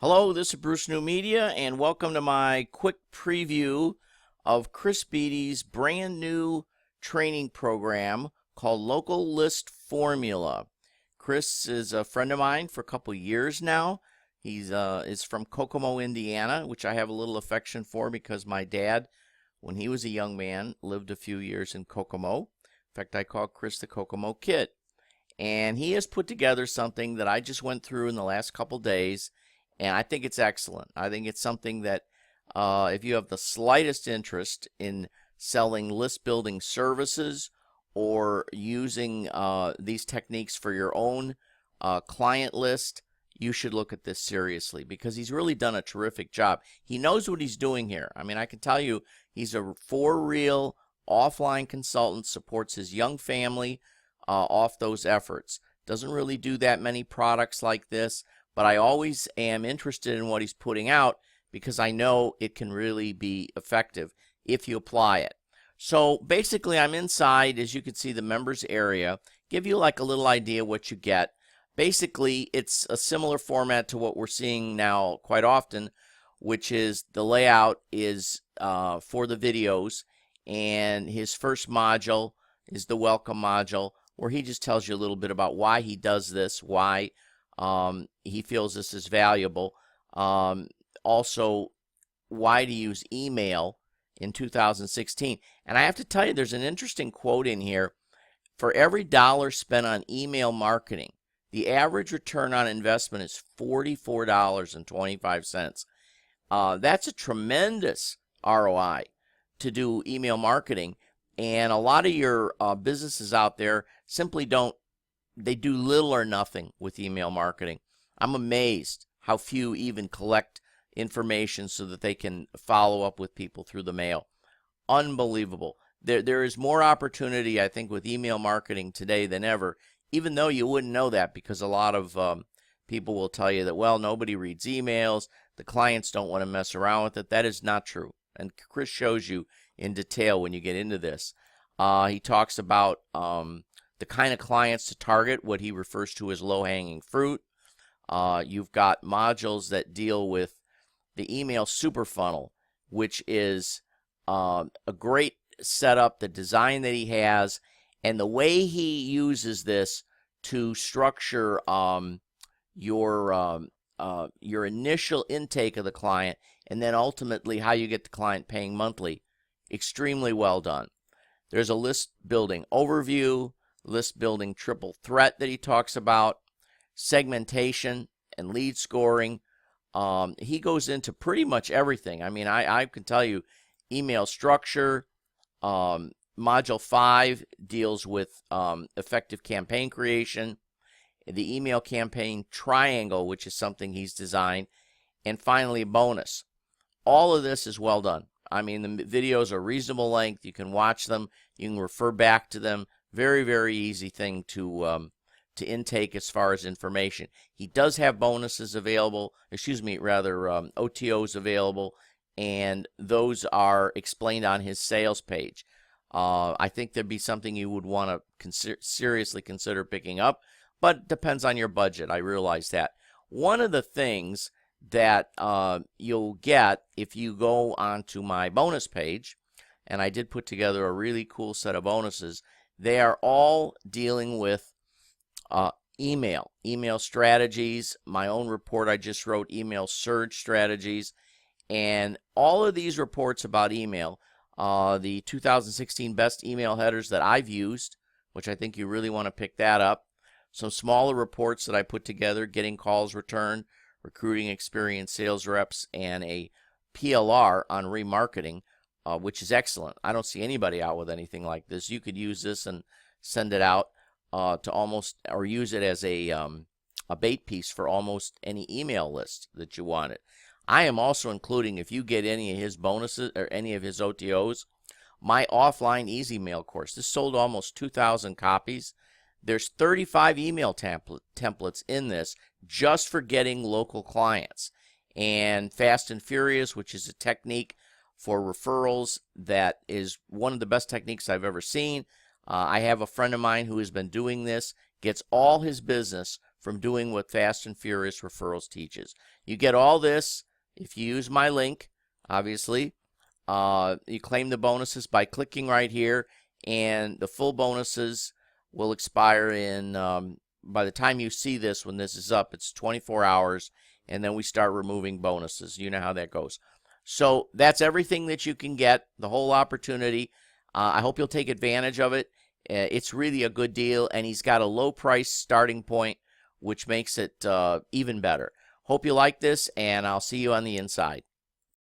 Hello, this is Bruce New Media, and welcome to my quick preview of Chris Beatty's brand new training program called Local List Formula. Chris is a friend of mine for a couple years now. He's is from Kokomo, Indiana, which I have a little affection for because my dad, when he was a young man, lived a few years in Kokomo. In fact, I call Chris the Kokomo Kid. And he has put together something that I just went through in the last couple days, and I think it's excellent. I think it's something that if you have the slightest interest in selling list building services or using these techniques for your own client list, you should look at this seriously because he's really done a terrific job. He knows what he's doing here. I mean, I can tell you he's a for-real offline consultant, supports his young family off those efforts. Doesn't really do that many products like this, but I always am interested in what he's putting out because I know it can really be effective if you apply it. So basically, I'm inside, as you can see, the members area, give you like a little idea what you get. Basically, it's a similar format to what we're seeing now quite often, which is the layout is for the videos, and his first module is the welcome module, where he just tells you a little bit about why he does this, why he feels this is valuable. Also, why to use email in 2016. And I have to tell you, there's an interesting quote in here. For every dollar spent on email marketing, the average return on investment is $44.25. That's a tremendous ROI to do email marketing. And a lot of your businesses out there simply don't, they do little or nothing with email marketing. I'm amazed how few even collect information so that they can follow up with people through the mail. Unbelievable. There is more opportunity, I think, with email marketing today than ever, even though you wouldn't know that because a lot of people will tell you that, well, nobody reads emails, the clients don't want to mess around with it. That is not true. And Chris shows you in detail when you get into this. He talks about the kind of clients to target, what he refers to as low-hanging fruit. You've got modules that deal with the email super funnel, which is a great setup, the design that he has, and the way he uses this to structure your initial intake of the client, and then ultimately how you get the client paying monthly. Extremely well done. There's a list building overview, list building triple threat that he talks about, segmentation and lead scoring. He goes into pretty much everything. I mean, I can tell you email structure. Module 5 deals with effective campaign creation, the email campaign triangle, which is something he's designed, and finally bonus. All of this is well done. I mean, the videos are reasonable length. You can watch them. You can refer back to them. Very, very easy thing to intake as far as information. He does have bonuses available, OTOs available, and those are explained on his sales page. I think there'd be something you would want to seriously consider picking up, but it depends on your budget. I realize that. One of the things that you'll get if you go onto my bonus page, and I did put together a really cool set of bonuses, they are all dealing with email strategies, my own report I just wrote, email surge strategies, and all of these reports about email, the 2016 best email headers that I've used, which I think you really want to pick that up, some smaller reports that I put together, getting calls returned, recruiting experienced sales reps, and a PLR on remarketing, which is excellent. I don't see anybody out with anything like this. You could use this and send it out to almost, or use it as a bait piece for almost any email list that you wanted. I am also including, if you get any of his bonuses or any of his OTOs, my offline easy mail course. This sold almost 2,000 copies. There's 35 email templates in this just for getting local clients. And Fast and Furious, which is a technique for referrals that is one of the best techniques I've ever seen. I have a friend of mine who has been doing this, gets all his business from doing what Fast and Furious Referrals teaches. You get all this if you use my link, obviously. You claim the bonuses by clicking right here, and the full bonuses will expire in, by the time you see this, when this is up, it's 24 hours, and then we start removing bonuses. You know how that goes. So that's everything that you can get, the whole opportunity. I hope you'll take advantage of it. It's really a good deal, and he's got a low price starting point, which makes it even better. Hope you like this, and I'll see you on the inside.